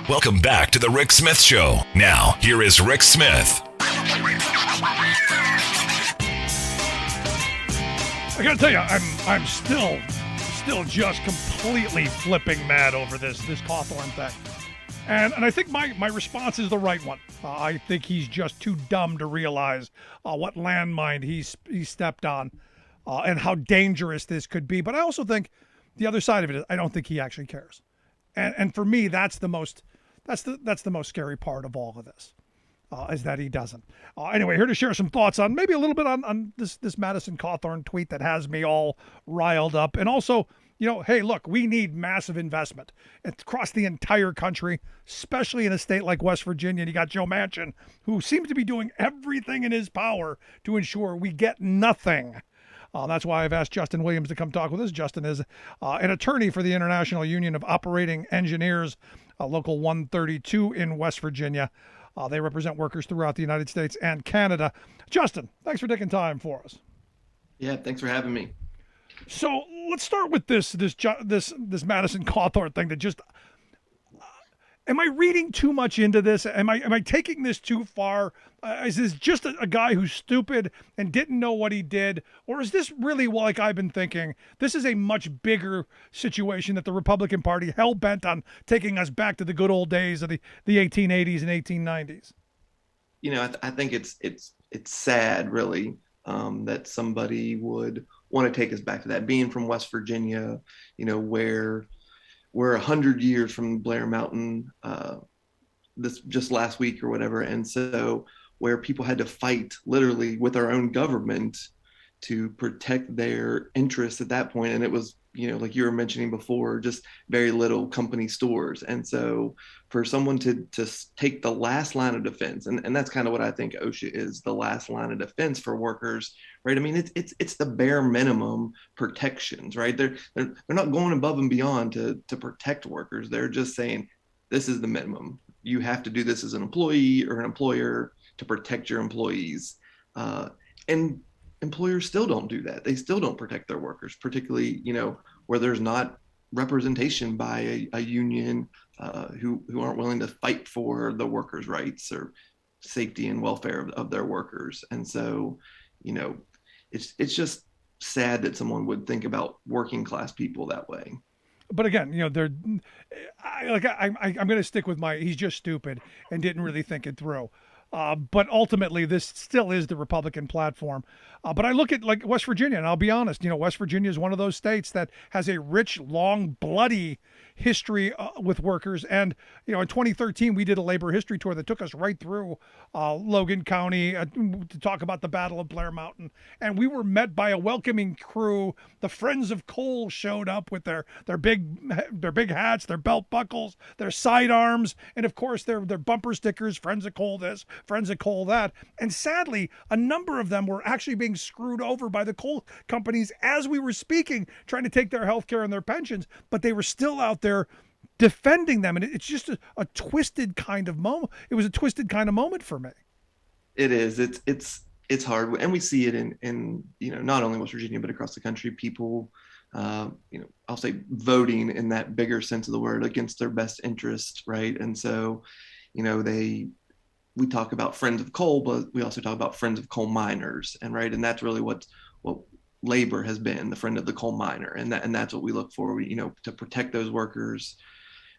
Welcome back to the Rick Smith Show. Now, here is Rick Smith. I gotta tell you, I'm still just completely flipping mad over this Cawthorn thing, and I think my response is the right one. I think he's just too dumb to realize what landmine he stepped on, and how dangerous this could be. But I also think the other side of it is I don't think he actually cares, and for me that's the most scary part of all of this. Is that he doesn't. Anyway, here to share some thoughts on maybe a little bit on this Madison Cawthorn tweet that has me all riled up. And also, hey, look, we need massive investment across the entire country, especially in a state like West Virginia. And you got Joe Manchin, who seems to be doing everything in his power to ensure we get nothing. That's why I've asked Justin Williams to come talk with us. Justin is an attorney for the International Union of Operating Engineers, Local 132 in West Virginia. They represent workers throughout the United States and Canada. Justin, thanks for taking time for us. Yeah, thanks for having me. So let's start with this Madison Cawthorn thing. That just, am I reading too much into this? Am I taking this too far? Is this just a guy who's stupid and didn't know what he did, or is this really, like I've been thinking, this is a much bigger situation that the Republican Party hell bent on taking us back to the good old days of the 1880s and 1890s? I think it's sad, really, that somebody would want to take us back to that. Being from West Virginia, where we're 100 years from Blair Mountain, this just last week or whatever, and so where people had to fight literally with our own government to protect their interests at that point. And it was, like you were mentioning before, just very little company stores. And so for someone to take the last line of defense, and that's kind of what I think OSHA is, the last line of defense for workers, right? I mean, it's the bare minimum protections, right? They're not going above and beyond to protect workers. They're just saying, this is the minimum. You have to do this as an employee or an employer to protect your employees. And employers still don't do that. They still don't protect their workers, particularly, where there's not representation by a union who aren't willing to fight for the workers' rights or safety and welfare of their workers. And so, it's just sad that someone would think about working class people that way. But again, I'm going to stick with he's just stupid and didn't really think it through. But ultimately, this still is the Republican platform. But I look at like West Virginia, and I'll be honest, West Virginia is one of those states that has a rich, long, bloody history with workers. And, in 2013, we did a labor history tour that took us right through Logan County to talk about the Battle of Blair Mountain. And we were met by a welcoming crew. The Friends of Coal showed up with their big hats, their belt buckles, their sidearms, and of course their bumper stickers, Friends of Coal this, Friends of Coal that. And sadly, a number of them were actually being screwed over by the coal companies as we were speaking, trying to take their health care and their pensions, but they were still out there defending them. And it's just a twisted kind of moment. It was a twisted kind of moment for me. It is. It's hard. And we see it in not only West Virginia, but across the country, people, I'll say voting in that bigger sense of the word against their best interest. Right. And so, we talk about Friends of Coal, but we also talk about Friends of Coal Miners, and that's really what labor has been, the friend of the coal miner, and that's what we look for, to protect those workers,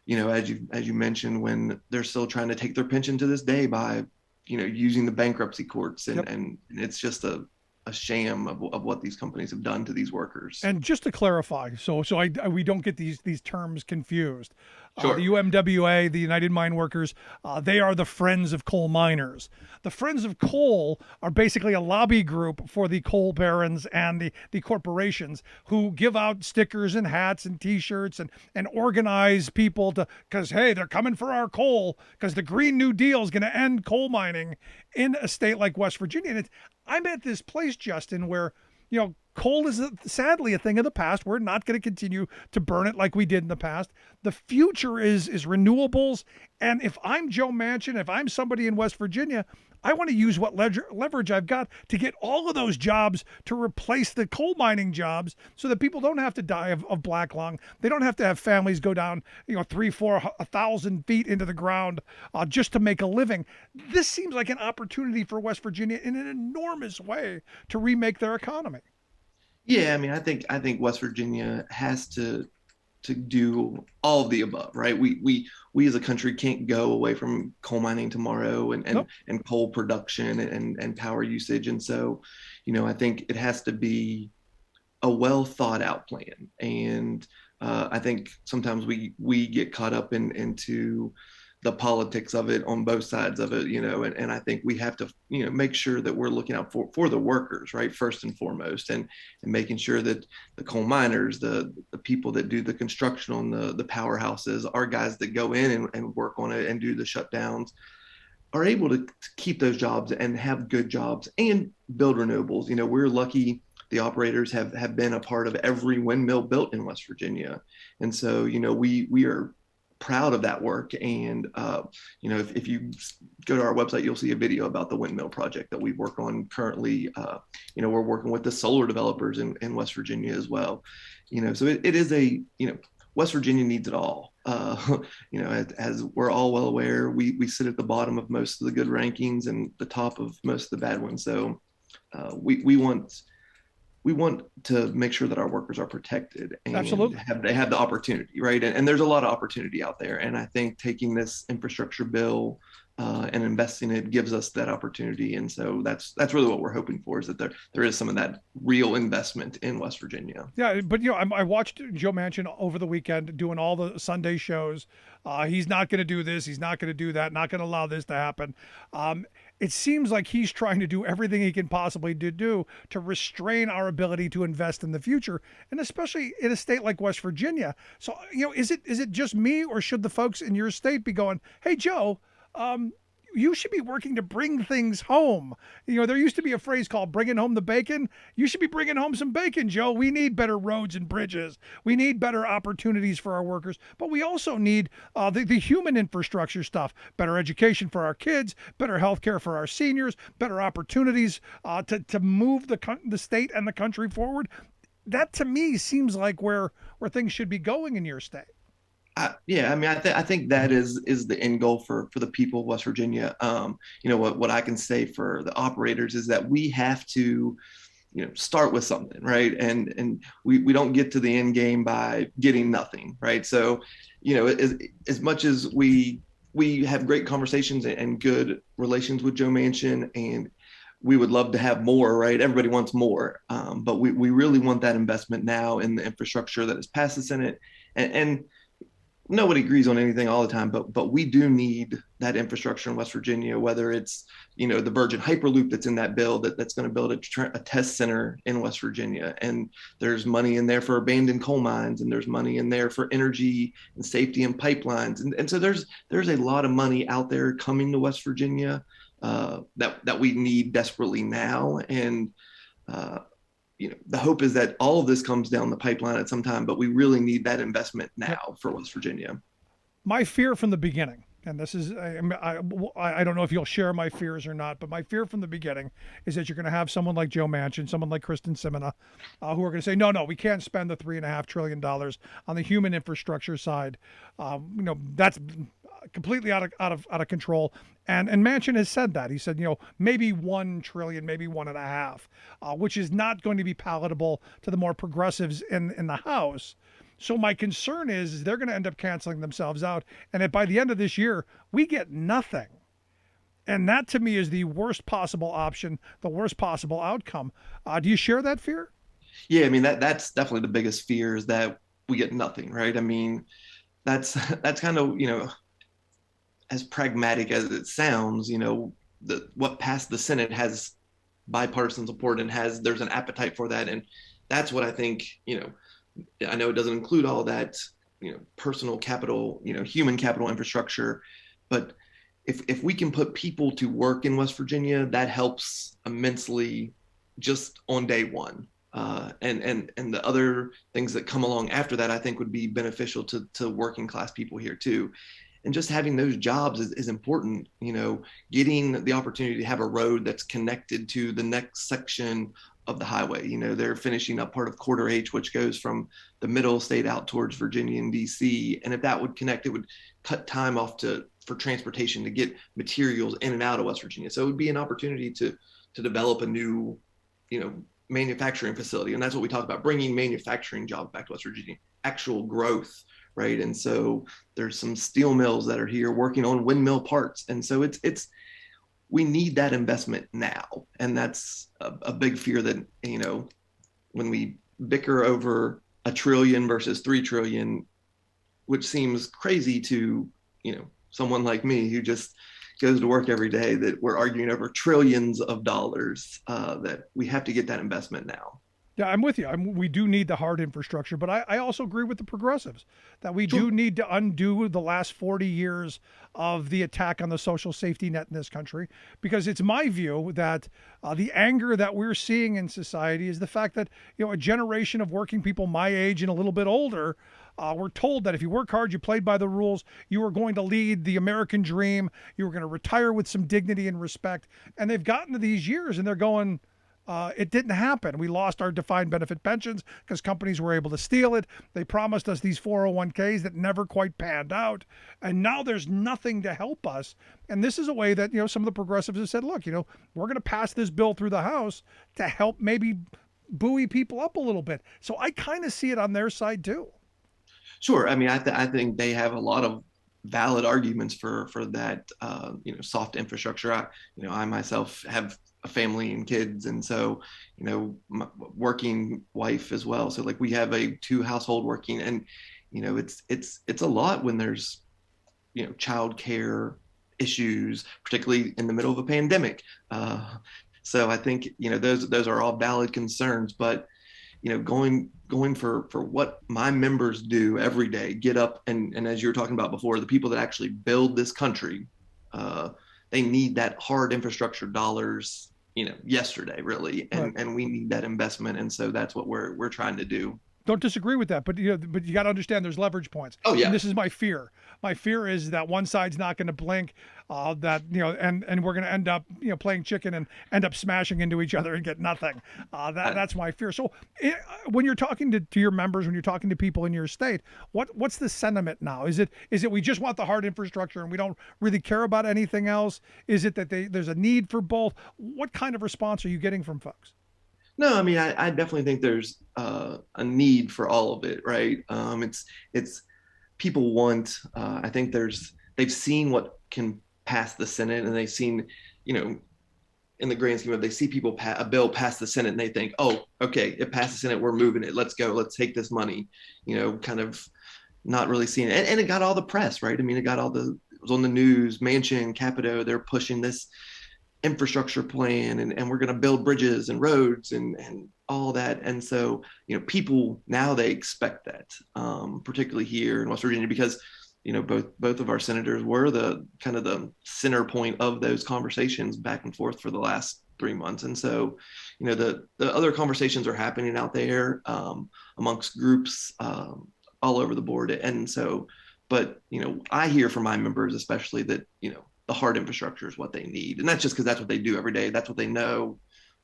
as you mentioned, when they're still trying to take their pension to this day by, using the bankruptcy courts, and, Yep. and it's just a sham of what these companies have done to these workers. And just to clarify, so we don't get these terms confused. Sure. The UMWA, the United Mine Workers, they are the Friends of Coal Miners. The Friends of Coal are basically a lobby group for the coal barons and the corporations who give out stickers and hats and T-shirts and organize people because, hey, they're coming for our coal because the Green New Deal is going to end coal mining in a state like West Virginia. And I'm at this place, Justin, where, coal is sadly a thing of the past. We're not going to continue to burn it like we did in the past. The future is renewables. And if I'm Joe Manchin, if I'm somebody in West Virginia, I want to use what leverage I've got to get all of those jobs to replace the coal mining jobs so that people don't have to die of black lung. They don't have to have families go down, 3, 4, 1,000 feet into the ground just to make a living. This seems like an opportunity for West Virginia in an enormous way to remake their economy. Yeah, I mean, I think West Virginia has to do all of the above, right? We as a country can't go away from coal mining tomorrow Nope. and coal production and power usage. And so, I think it has to be a well thought out plan. And I think sometimes we get caught up into the politics of it on both sides of it, and I think we have to, make sure that we're looking out for the workers, right, first and foremost, and making sure that the coal miners, the people that do the construction on the powerhouses, our guys that go in and work on it and do the shutdowns are able to keep those jobs and have good jobs and build renewables. We're lucky the operators have been a part of every windmill built in West Virginia. And so, we are proud of that work. And, if you go to our website, you'll see a video about the windmill project that we work on currently. We're working with the solar developers in West Virginia as well. So it is West Virginia needs it all. As we're all well aware, we sit at the bottom of most of the good rankings and the top of most of the bad ones. So we want to make sure that our workers are protected and Absolutely. they have the opportunity, right? And there's a lot of opportunity out there. And I think taking this infrastructure bill and investing it gives us that opportunity. And so that's really what we're hoping for, is that there is some of that real investment in West Virginia. Yeah, but I watched Joe Manchin over the weekend doing all the Sunday shows. He's not going to do this. He's not going to do that. Not going to allow this to happen. It seems like he's trying to do everything he can possibly do to restrain our ability to invest in the future, and especially in a state like West Virginia. So, is it just me, or should the folks in your state be going, "Hey, Joe, you should be working to bring things home"? There used to be a phrase called "bringing home the bacon." You should be bringing home some bacon, Joe. We need better roads and bridges. We need better opportunities for our workers, but we also need the human infrastructure stuff, better education for our kids, better health care for our seniors, better opportunities to move the state and the country forward. That to me seems like where things should be going in your state. Yeah, I mean, I think that is the end goal for the people of West Virginia. What I can say for the operators is that we have to, start with something, right? And we don't get to the end game by getting nothing, right? So, as much as we have great conversations and good relations with Joe Manchin, and we would love to have more, right? Everybody wants more, but we really want that investment now in the infrastructure that has passed the Senate, and nobody agrees on anything all the time, but we do need that infrastructure in West Virginia, whether it's, the Virgin Hyperloop that's in that bill that's going to build a test center in West Virginia. And there's money in there for abandoned coal mines, and there's money in there for energy and safety and pipelines. And so there's a lot of money out there coming to West Virginia that we need desperately now. And, the hope is that all of this comes down the pipeline at some time, but we really need that investment now for West Virginia. My fear from the beginning, and this is, I don't know if you'll share my fears or not, but my fear from the beginning is that you're going to have someone like Joe Manchin, someone like Kristen Simina, who are going to say, no, we can't spend the $3.5 trillion on the human infrastructure side. That's completely out of control. And Manchin has said that. He said, maybe 1 trillion, maybe 1.5, which is not going to be palatable to the more progressives in the House. So my concern is they're going to end up canceling themselves out, and that by the end of this year, we get nothing. And that to me is the worst possible option, the worst possible outcome. Do you share that fear? Yeah, I mean, that's definitely the biggest fear, is that we get nothing, right? I mean, that's kind of, as pragmatic as it sounds, what passed the Senate has bipartisan support, and there's an appetite for that. And that's what I think, I know it doesn't include all that, personal capital, human capital infrastructure, but if we can put people to work in West Virginia, that helps immensely just on day one. And the other things that come along after that, I think would be beneficial to working class people here too. and just having those jobs is important. Getting the opportunity to have a road that's connected to the next section of the highway. They're finishing up part of Quarter H, which goes from the middle state out towards Virginia and DC. And if that would connect, it would cut time off for transportation to get materials in and out of West Virginia. So it would be an opportunity to develop a new, manufacturing facility. And that's what we talk about, bringing manufacturing jobs back to West Virginia, actual growth, right? And so there's some steel mills that are here working on windmill parts. And so we need that investment now. And that's a big fear that, when we bicker over $1 trillion versus $3 trillion, which seems crazy to, someone like me who just goes to work every day, that we're arguing over trillions of dollars, that we have to get that investment now. Yeah, I'm with you. We do need the hard infrastructure, but I also agree with the progressives that we do need to undo the last 40 years of the attack on the social safety net in this country, because it's my view that the anger that we're seeing in society is the fact that, a generation of working people my age and a little bit older were told that if you work hard, you played by the rules, you were going to lead the American dream, you were going to retire with some dignity and respect. And they've gotten to these years and they're going, it didn't happen. We lost our defined benefit pensions because companies were able to steal it. They promised us these 401ks that never quite panned out. And now there's nothing to help us. And this is a way that, some of the progressives have said, look, we're going to pass this bill through the House to help maybe buoy people up a little bit. So I kind of see it on their side too. Sure. I mean, I think they have a lot of valid arguments for that, soft infrastructure. I myself have a family and kids, and so, my working wife as well. So like we have a 2 household working, and, it's a lot when there's, childcare issues, particularly in the middle of a pandemic. So I think, those are all valid concerns, but, going for what my members do every day, get up and as you were talking about before, the people that actually build this country, they need that hard infrastructure dollars, yesterday, really, and we need that investment, and so that's what we're trying to do. Don't disagree with that, but you got to understand there's leverage points. Oh yeah. And this is my fear. My fear is that one side's not going to blink, and we're going to end up playing chicken and end up smashing into each other and get nothing. That's my fear. So when you're talking to your members, when you're talking to people in your state, what's the sentiment now? Is it we just want the hard infrastructure and we don't really care about anything else? Is it that there's a need for both? What kind of response are you getting from folks? No, I mean, I definitely think there's a need for all of it, right? It's people want. I think they've seen what can pass the Senate, and they've seen, in the grand scheme of, they see a bill pass the Senate, and they think, oh, okay, it passed the Senate, we're moving it, let's go, let's take this money, kind of not really seeing it, and it got all the press, right? I mean, it was on the news, Manchin, Capito, they're pushing this infrastructure plan, and we're going to build bridges and roads and all that. And so, people now, they expect that, particularly here in West Virginia, because, both of our senators were the kind of the center point of those conversations back and forth for the last 3 months. And so, the other conversations are happening out there, amongst groups, all over the board. And so, but, I hear from my members, especially, that, the hard infrastructure is what they need. And that's just because that's what they do every day. That's what they know.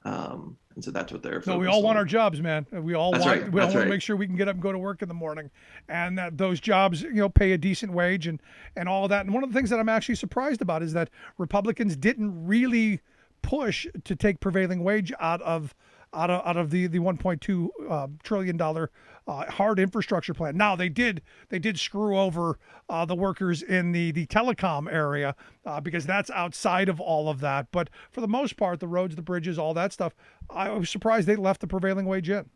And so that's what they're focused on. No, we all want our jobs, man. We all want to make sure we can get up and go to work in the morning, and that those jobs, pay a decent wage and all of that. And one of the things that I'm actually surprised about is that Republicans didn't really push to take prevailing wage out of the $1.2 trillion hard infrastructure plan. Now they did screw over the workers in the telecom area, because that's outside of all of that. But for the most part, the roads, the bridges, all that stuff, I was surprised they left the prevailing wage in.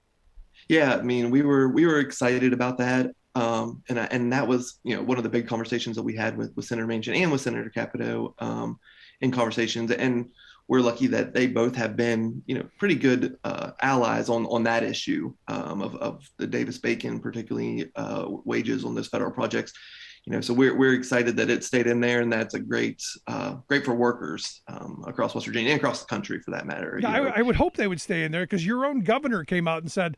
Yeah, I mean, we were excited about that. And that was, one of the big conversations that we had with Senator Manchin and with Senator Capito, in conversations. And we're lucky that they both have been, pretty good allies on that issue, of the Davis-Bacon, particularly wages on those federal projects. So we're excited that it stayed in there, and that's a great for workers across West Virginia and across the country for that matter. Yeah, I would hope they would stay in there, because your own governor came out and said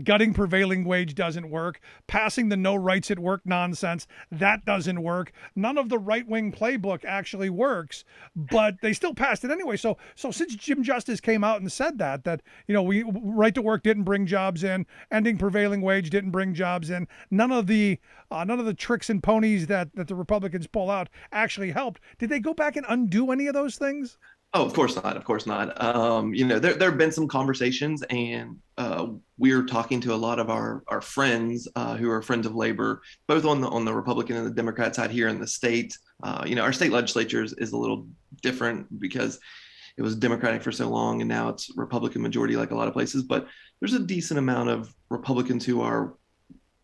gutting prevailing wage doesn't work, passing the no rights at work nonsense, that doesn't work. None of the right-wing playbook actually works, but they still passed it anyway. So since Jim Justice came out and said that we right to work didn't bring jobs in, ending prevailing wage didn't bring jobs in, none of the tricks and ponies that the Republicans pull out actually helped. Did they go back and undo any of those things? Oh, of course not. Of course not. There have been some conversations, and we're talking to a lot of our friends who are friends of labor, both on the Republican and the Democrat side here in the state. Our state legislature is a little different because it was Democratic for so long, and now it's Republican majority like a lot of places. But there's a decent amount of Republicans who are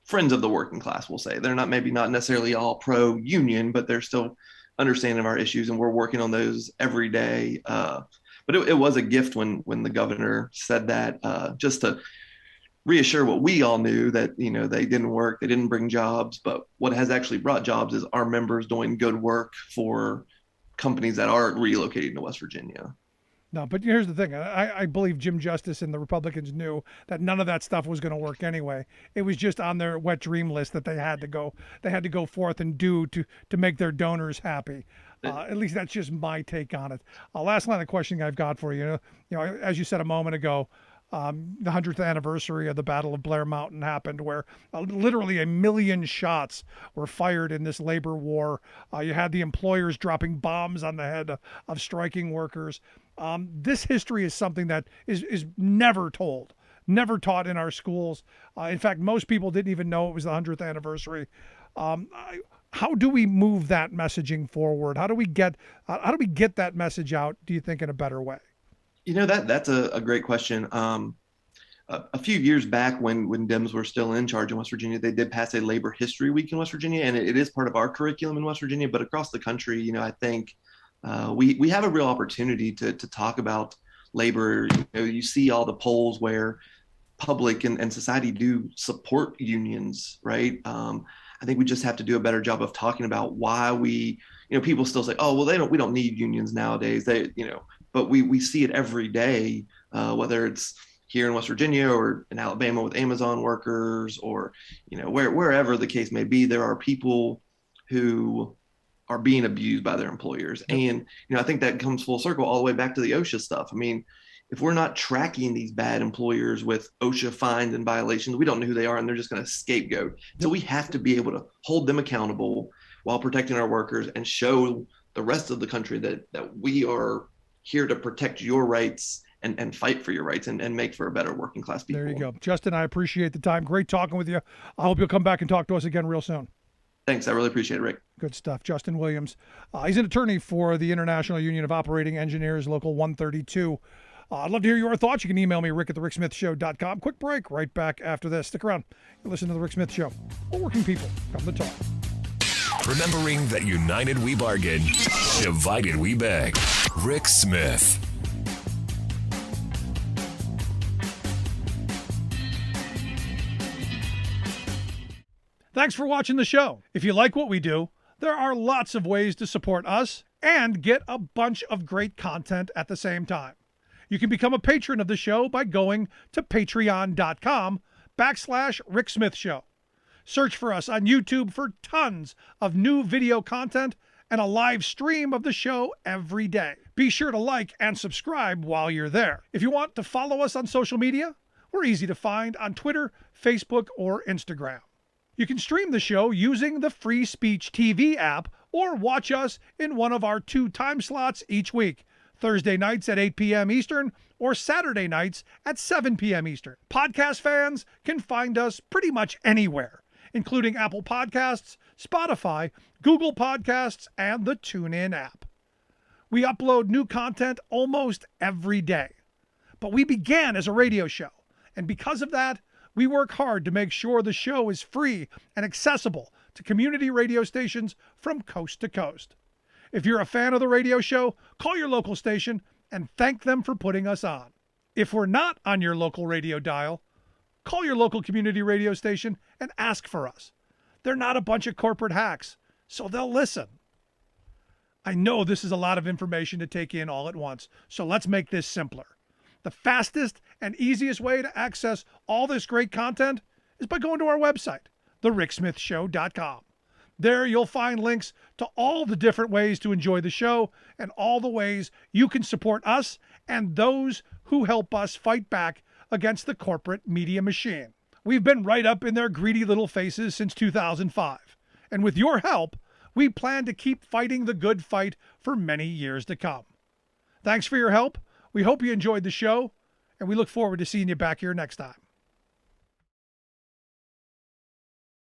friends of the working class, we'll say. They're maybe not necessarily all pro-union, but they're still understanding of our issues, and we're working on those every day. But it was a gift when the governor said that, just to reassure what we all knew, that they didn't work, they didn't bring jobs, but what has actually brought jobs is our members doing good work for companies that are relocating to West Virginia. No, but here's the thing. I believe Jim Justice and the Republicans knew that none of that stuff was going to work anyway. It was just on their wet dream list that they had to go forth and do to make their donors happy. At least that's just my take on it. Last line of questioning I've got for you. As you said a moment ago, the 100th anniversary of the Battle of Blair Mountain happened, where literally 1 million shots were fired in this labor war. You had the employers dropping bombs on the head of striking workers. This history is something that is never told, never taught in our schools. In fact, most people didn't even know it was the 100th anniversary. How do we move that messaging forward? How do we get that message out, do you think, in a better way? That's a great question. A few years back, when Dems were still in charge in West Virginia, they did pass a Labor History Week in West Virginia, and it is part of our curriculum in West Virginia. But across the country, I think we have a real opportunity to talk about labor. You see all the polls where public and society do support unions, right? I think we just have to do a better job of talking about why people still say, oh, well, we don't need unions nowadays. But we see it every day, whether it's here in West Virginia or in Alabama with Amazon workers, or wherever the case may be. There are people who are being abused by their employers, and I think that comes full circle all the way back to the OSHA stuff. I mean, if we're not tracking these bad employers with OSHA fines and violations, we don't know who they are, and they're just going to scapegoat. So we have to be able to hold them accountable while protecting our workers, and show the rest of the country that we are here to protect your rights and fight for your rights and make for a better working class people. There you go. Justin, I appreciate the time. Great talking with you. I hope you'll come back and talk to us again real soon. Thanks. I really appreciate it, Rick. Good stuff. Justin Williams. He's an attorney for the International Union of Operating Engineers, Local 132. I'd love to hear your thoughts. You can email me, rick@thericksmithshow.com. Quick break right back after this. Stick around. You listen to The Rick Smith Show. All working people come to talk. Remembering that united we bargain, divided we beg. Rick Smith. Thanks for watching the show. If you like what we do, there are lots of ways to support us and get a bunch of great content at the same time. You can become a patron of the show by going to patreon.com/Rick Smith Show. Search for us on YouTube for tons of new video content and a live stream of the show every day. Be sure to like and subscribe while you're there. If you want to follow us on social media, we're easy to find on Twitter, Facebook, or Instagram. You can stream the show using the Free Speech TV app, or watch us in one of our 2 time slots each week, Thursday nights at 8 p.m. Eastern or Saturday nights at 7 p.m. Eastern. Podcast fans can find us pretty much anywhere, including Apple Podcasts, Spotify, Google Podcasts, and the TuneIn app. We upload new content almost every day, but we began as a radio show, and because of that, we work hard to make sure the show is free and accessible to community radio stations from coast to coast. If you're a fan of the radio show, call your local station and thank them for putting us on. If we're not on your local radio dial, call your local community radio station and ask for us. They're not a bunch of corporate hacks. so they'll listen. I know this is a lot of information to take in all at once, so let's make this simpler. The fastest and easiest way to access all this great content is by going to our website, thericksmithshow.com. There you'll find links to all the different ways to enjoy the show and all the ways you can support us and those who help us fight back against the corporate media machine. We've been right up in their greedy little faces since 2005, and with your help, we plan to keep fighting the good fight for many years to come. Thanks for your help. We hope you enjoyed the show, and we look forward to seeing you back here next time.